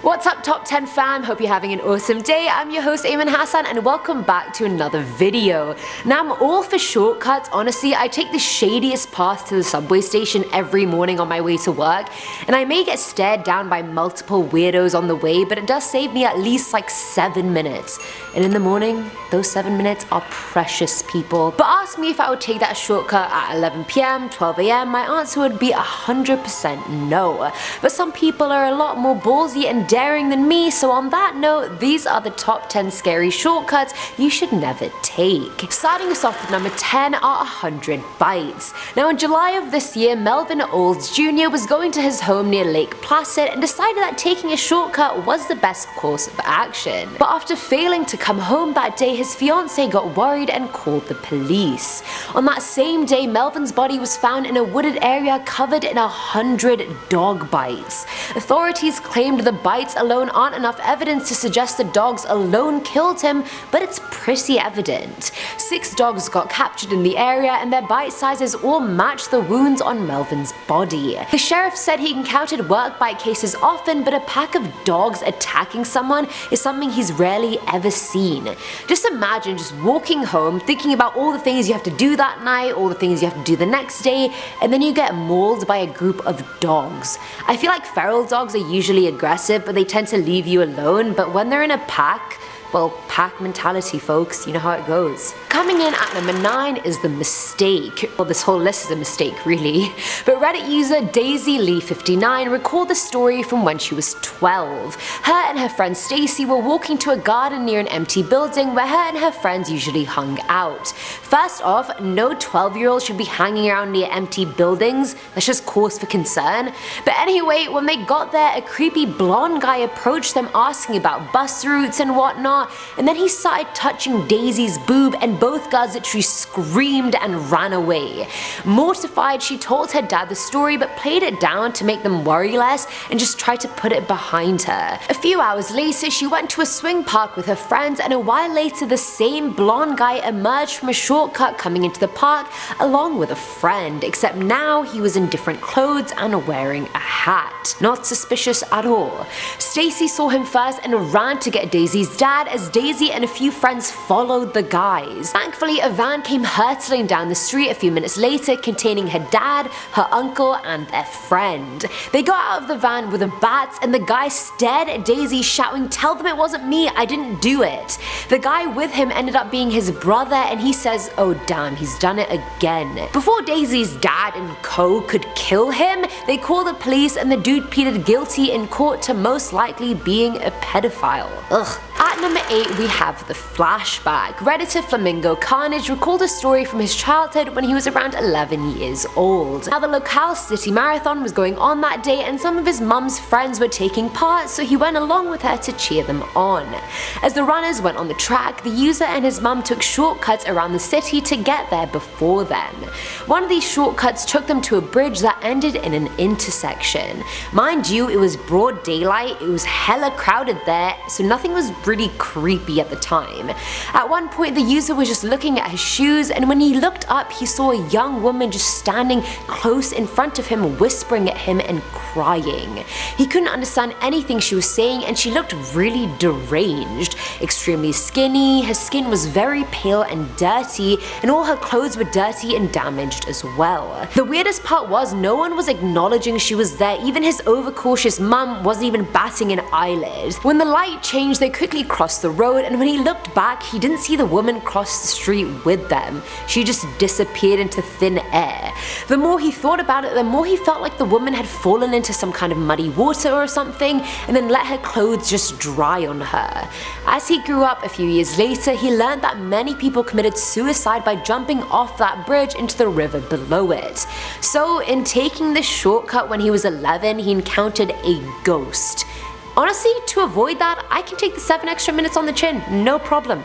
What's up, Top 10 fam? Hope you're having an awesome day. I'm your host Ayman Hasan and welcome back to another video. Now I'm all for shortcuts. Honestly, I take the shadiest path to the subway station every morning on my way to work, and I may get stared down by multiple weirdos on the way, but it does save me at least like 7 minutes. And in the morning, those 7 minutes are precious, people. But ask me if I would take that shortcut at 11 PM, 12 AM, my answer would be 100% no. But some people are a lot more ballsy and daring than me, so on that note, these are the top 10 scary shortcuts you should never take. Starting us off with number 10 are 100 bites. Now in July of this year, Melvin Olds Jr. was going to his home near Lake Placid and decided that taking a shortcut was the best course of action. But after failing to come home that day, his fiancée got worried and called the police. On that same day, Melvin's body was found in a wooded area covered in 100 dog bites. Authorities claimed the bites alone aren't enough evidence to suggest the dogs alone killed him, but it's pretty evident. 6 dogs got captured in the area and their bite sizes all matched the wounds on Melvin's body. The sheriff said he encountered work bite cases often, but a pack of dogs attacking someone is something he's rarely ever seen. Just imagine just walking home, thinking about all the things you have to do that night, all the things you have to do the next day, and then you get mauled by a group of dogs. I feel like feral dogs are usually aggressive, but they tend to leave you alone, but when they're in a pack, well, pack mentality, folks, you know how it goes. Coming in at number 9 is the mistake. Well, this whole list is a mistake, really. But Reddit user Daisy Lee 59 recalled the story from when she was 12. Her and her friend Stacy were walking to a garden near an empty building where her and her friends usually hung out. First off, no 12-year-old should be hanging around near empty buildings. That's just cause for concern. But anyway, when they got there, a creepy blonde guy approached them asking about bus routes and whatnot, and then he started touching Daisy's boob and both girls literally screamed and ran away. Mortified, she told her dad the story but played it down to make them worry less and just tried to put it behind her. A few hours later, she went to a swing park with her friends, and a while later the same blonde guy emerged from a shortcut coming into the park along with a friend, except now he was in different clothes and wearing a hat. Not suspicious at all. Stacy saw him first and ran to get Daisy's dad as Daisy and a few friends followed the guys. Thankfully, a van came hurtling down the street a few minutes later containing her dad, her uncle, and their friend. They got out of the van with the bats and the guy stared at Daisy shouting, "Tell them it wasn't me, I didn't do it." The guy with him ended up being his brother, and he says, "Oh damn, he's done it again." Before Daisy's dad and co could kill him, they called the police and the dude pleaded guilty in court to most likely being a pedophile. Ugh. At number 8 we have the flashback. Redditor Flamingo Carnage recalled a story from his childhood when he was around 11 years old. Now the locale city marathon was going on that day and some of his mum's friends were taking part, so he went along with her to cheer them on. As the runners went on the track, the user and his mum took shortcuts around the city to get there before them. One of these shortcuts took them to a bridge that ended in an intersection. Mind you, it was broad daylight, it was hella crowded there, so nothing was really creepy at the time. At one point the user was just looking at his shoes, and when he looked up he saw a young woman just standing close in front of him whispering at him and crying. He couldn't understand anything she was saying and she looked really deranged. Extremely skinny, her skin was very pale and dirty, and all her clothes were dirty and damaged as well. The weirdest part was no one was acknowledging she was there, even his overcautious mum wasn't even batting an eyelid. When the light changed, they quickly crossed the road, and when he looked back he didn't see the woman cross the street with them. She just disappeared into thin air. The more he thought about it, the more he felt like the woman had fallen into some kind of muddy water or something and then let her clothes just dry on her. As he grew up a few years later, he learned that many people committed suicide by jumping off that bridge into the river below it. So in taking this shortcut when he was 11, he encountered a ghost. Honestly, to avoid that, I can take the 7 extra minutes on the chin, no problem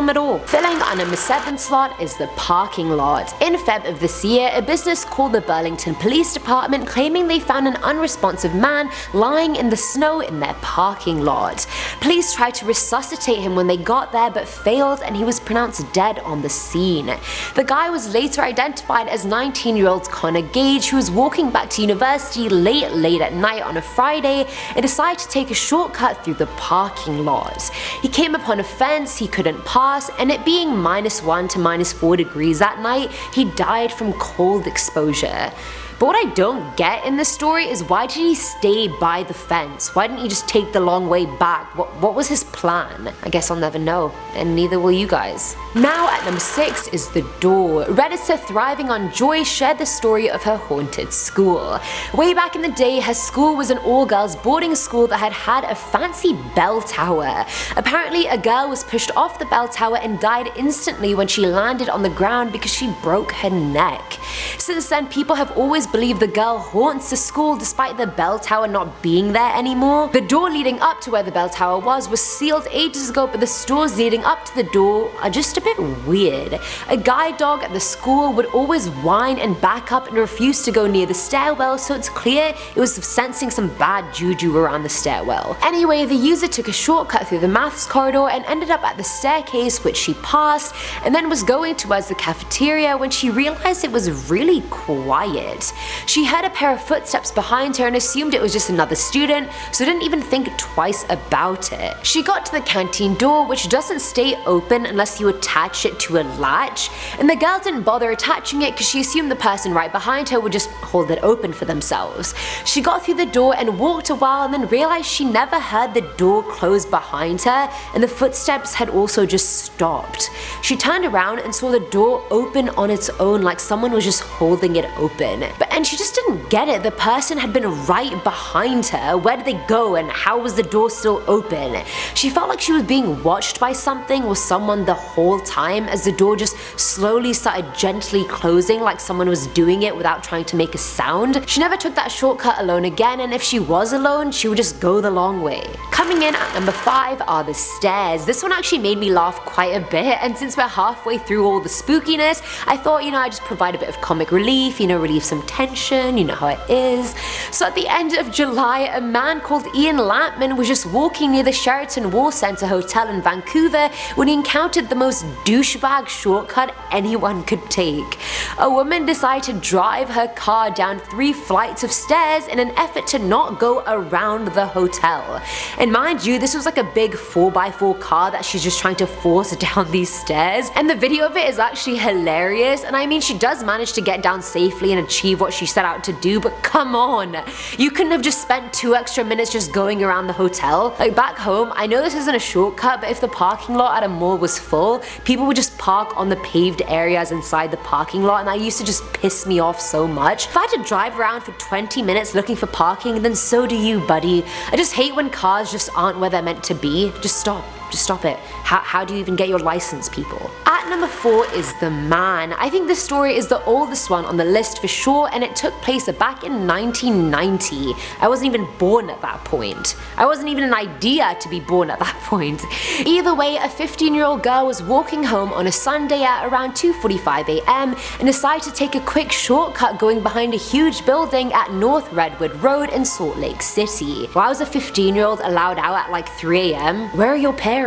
at all. Filling our number 7 slot is the parking lot. In Feb of this year, a business called the Burlington Police Department claiming they found an unresponsive man lying in the snow in their parking lot. Police tried to resuscitate him when they got there but failed, and he was pronounced dead on the scene. The guy was later identified as 19-year-old Connor Gage, who was walking back to university late at night on a Friday and decided to take a shortcut through the parking lot. He came upon a fence he couldn't pass, and it being -1 to -4 degrees that night, he died from cold exposure. But what I don't get in this story is, why did he stay by the fence? Why didn't he just take the long way back? What was his plan? I guess I'll never know, and neither will you guys. Now at number 6 is The Door. Redditor Thriving on Joy shared the story of her haunted school. Way back in the day, her school was an all-girls boarding school that had a fancy bell tower. Apparently, a girl was pushed off the bell tower and died instantly when she landed on the ground because she broke her neck. Since then, people have always believed the girl haunts the school despite the bell tower not being there anymore. The door leading up to where the bell tower was sealed ages ago, but the stores leading up to the door are just a bit weird. A guide dog at the school would always whine and back up and refuse to go near the stairwell, so it's clear it was sensing some bad juju around the stairwell. Anyway, the user took a shortcut through the maths corridor and ended up at the staircase, which she passed, and then was going towards the cafeteria when she realized it was really quiet. She heard a pair of footsteps behind her and assumed it was just another student, so didn't even think twice about it. She got to the canteen door, which doesn't stay open unless you attach it to a latch, and the girl didn't bother attaching it because she assumed the person right behind her would just hold it open for themselves. She got through the door and walked a while and then realized she never heard the door close behind her, and the footsteps had also just stopped. She turned around and saw the door open on its own, like someone was just holding it open. And she just didn't get it. The person had been right behind her. Where did they go, and how was the door still open? She felt like she was being watched by something or someone the whole time, as the door just slowly started gently closing, like someone was doing it without trying to make a sound. She never took that shortcut alone again, and if she was alone, she would just go the long way. Coming in at number 5 are the stairs. This one actually made me laugh quite a bit, and since we're halfway through all the spookiness, I thought, I'd just provide a bit of comic relief, relieve some tension, you know how it is. So at the end of July, a man called Ian Lampman was just walking near the Sheraton Wall Centre Hotel in Vancouver when he encountered the most douchebag shortcut anyone could take. A woman decided to drive her car down 3 flights of stairs in an effort to not go around the hotel. And mind you, this was like a big 4x4 car that she's just trying to force down these stairs, and the video of it is actually hilarious. And I mean, she does manage to get down safely and achieve what she set out to do, but come on, you couldn't have just spent 2 extra minutes just going around the hotel? Like back home, I know this isn't a shortcut, but if the parking lot at a mall was full, people would just park on the paved areas inside the parking lot, and that used to just piss me off so much. If I had to drive around for 20 minutes looking for parking, then so do you, buddy. I just hate when cars just aren't where they're meant to be. Just stop. Just stop it. How do you even get your license, people? At number 4 is The Man. I think this story is the oldest one on the list for sure, and it took place back in 1990. I wasn't even born at that point. I wasn't even an idea to be born at that point. Either way, a 15-year-old girl was walking home on a Sunday at around 2:45 AM and decided to take a quick shortcut going behind a huge building at North Redwood Road in Salt Lake City. Why was a 15-year-old allowed out at like 3 AM? Where are your parents?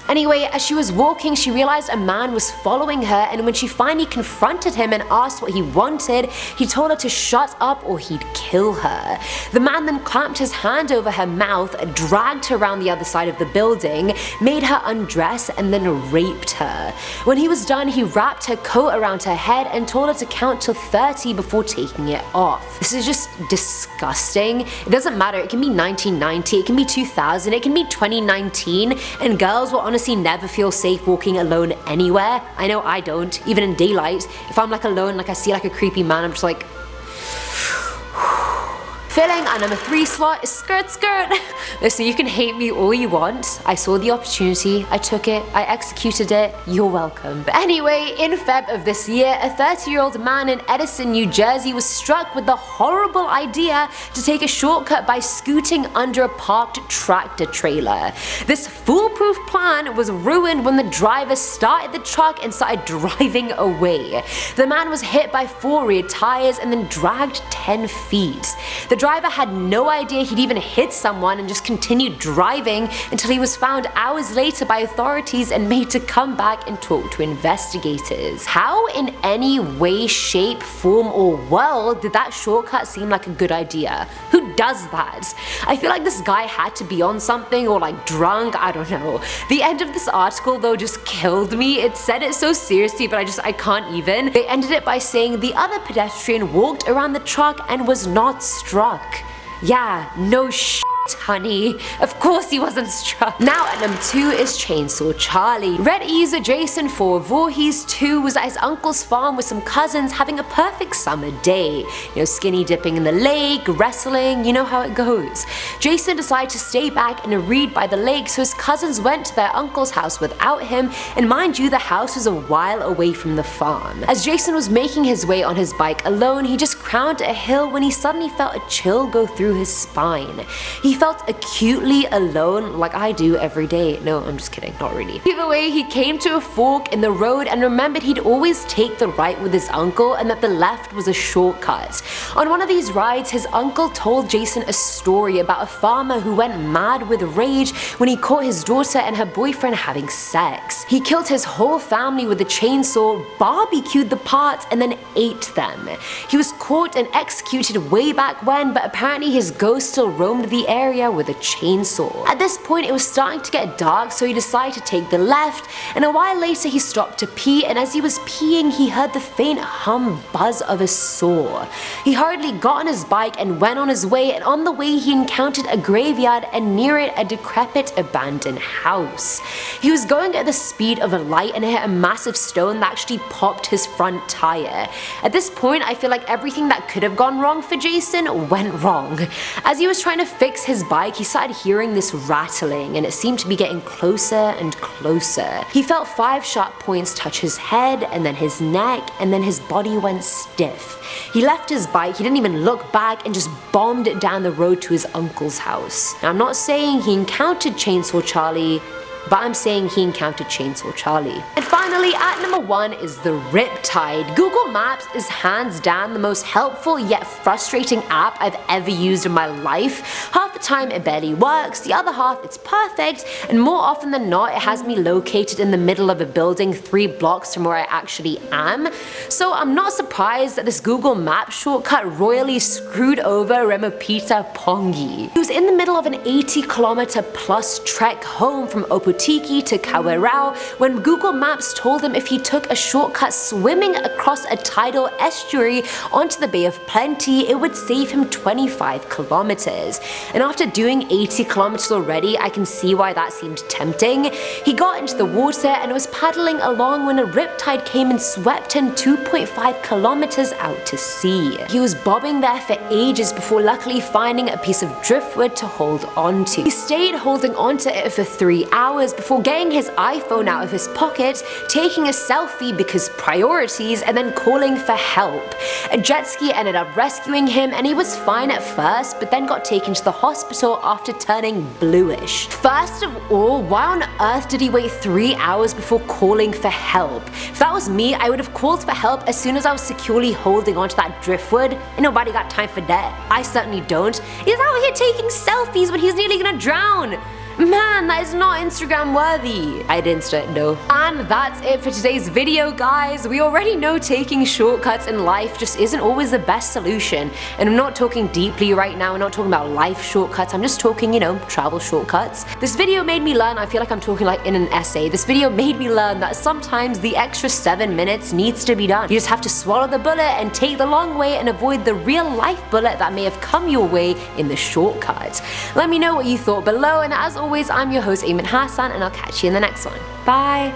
Anyway, as she was walking, she realized a man was following her, and when she finally confronted him and asked what he wanted, he told her to shut up or he'd kill her. The man then clamped his hand over her mouth, dragged her around the other side of the building, made her undress, and then raped her. When he was done, he wrapped her coat around her head and told her to count till 30 before taking it off. This is just disgusting. It doesn't matter, it can be 1990, it can be 2000, it can be 2019, and girls will honestly never feel safe walking alone anywhere. I know I don't, even in daylight. If I'm like alone, like I see like a creepy man, I'm just like Filling our number 3 slot is SKRT. Listen, you can hate me all you want. I saw the opportunity, I took it, I executed it, you're welcome. But anyway, in Feb of this year, a 30-year-old man in Edison, New Jersey was struck with the horrible idea to take a shortcut by scooting under a parked tractor trailer. This foolproof plan was ruined when the driver started the truck and started driving away. The man was hit by 4 rear tires and then dragged 10 feet. The driver driver had no idea he'd even hit someone and just continued driving until he was found hours later by authorities and made to come back and talk to investigators. How in any way, shape, form or world did that shortcut seem like a good idea? Who does that? I feel like this guy had to be on something or like drunk, I don't know. The end of this article though just killed me. It said it so seriously but I can't even. They ended it by saying the other pedestrian walked around the truck and was not struck. Yeah, no shit, honey. Of course he wasn't struck. Now at number 2 is Chainsaw Charlie. Reddit user Jason for Voorhees 2 was at his uncle's farm with some cousins having a perfect summer day. You know, skinny dipping in the lake, wrestling, you know how it goes. Jason decided to stay back and read by the lake, so his cousins went to their uncle's house without him, and mind you, the house was a while away from the farm. As Jason was making his way on his bike alone, he just crowned a hill when he suddenly felt a chill go through his spine. He felt acutely alone like I do every day. No, I'm just kidding, not really. Either way, he came to a fork in the road and remembered he'd always take the right with his uncle and that the left was a shortcut. On one of these rides, his uncle told Jason a story about a farmer who went mad with rage when he caught his daughter and her boyfriend having sex. He killed his whole family with a chainsaw, barbecued the parts, and then ate them. He was caught and executed way back when, but apparently his ghost still roamed the area with a chainsaw. At this point it was starting to get dark, so he decided to take the left, and a while later he stopped to pee, and as he was peeing he heard the faint hum buzz of a saw. He hurriedly got on his bike and went on his way, and on the way he encountered a graveyard and near it a decrepit abandoned house. He was going at the speed of a light and hit a massive stone that actually popped his front tire. At this point I feel like everything that could have gone wrong for Jason went wrong. As he was trying to fix his bike, he started hearing this rattling and it seemed to be getting closer and closer. He felt 5 sharp points touch his head and then his neck, and then his body went stiff. He left his bike, he didn't even look back, and just bombed it down the road to his uncle's house. Now I'm not saying he encountered Chainsaw Charlie, but I'm saying he encountered Chainsaw Charlie. And finally, at number 1 is the RIPTIDE. Google Maps is hands down the most helpful yet frustrating app I've ever used in my life. Half the time it barely works, the other half it's perfect, and more often than not it has me located in the middle of a building 3 blocks from where I actually am. So I'm not surprised that this Google Maps shortcut royally screwed over Remopita Pongi. He was in the middle of an 80-kilometer plus trek home from Opotiki to Kawerau when Google Maps told him if he took a shortcut swimming across a tidal estuary onto the Bay of Plenty, it would save him 25 kilometers. And after doing 80 kilometers already, I can see why that seemed tempting. He got into the water and was paddling along when a riptide came and swept him 2.5 kilometers out to sea. He was bobbing there for ages before luckily finding a piece of driftwood to hold onto. He stayed holding onto it for 3 hours before getting his iPhone out of his pocket, taking a selfie because priorities, and then calling for help. A jet ski ended up rescuing him and he was fine at first, but then got taken to the hospital after turning bluish. First of all, why on earth did he wait 3 hours before calling for help? If that was me, I would have called for help as soon as I was securely holding onto that driftwood, and nobody got time for that. I certainly don't. He's out here taking selfies when he's nearly gonna drown. Man, that is not Instagram worthy. I'd insta it though. And that's it for today's video, guys. We already know taking shortcuts in life just isn't always the best solution. And I'm not talking deeply right now, I'm not talking about life shortcuts, I'm just talking, you know, travel shortcuts. This video made me learn, I feel like I'm talking like in an essay, this video made me learn that sometimes the extra 7 minutes needs to be done. You just have to swallow the bullet and take the long way and avoid the real life bullet that may have come your way in the shortcut. Let me know what you thought below, and as always, I'm your host Ayman Hasan, and I'll catch you in the next one. Bye!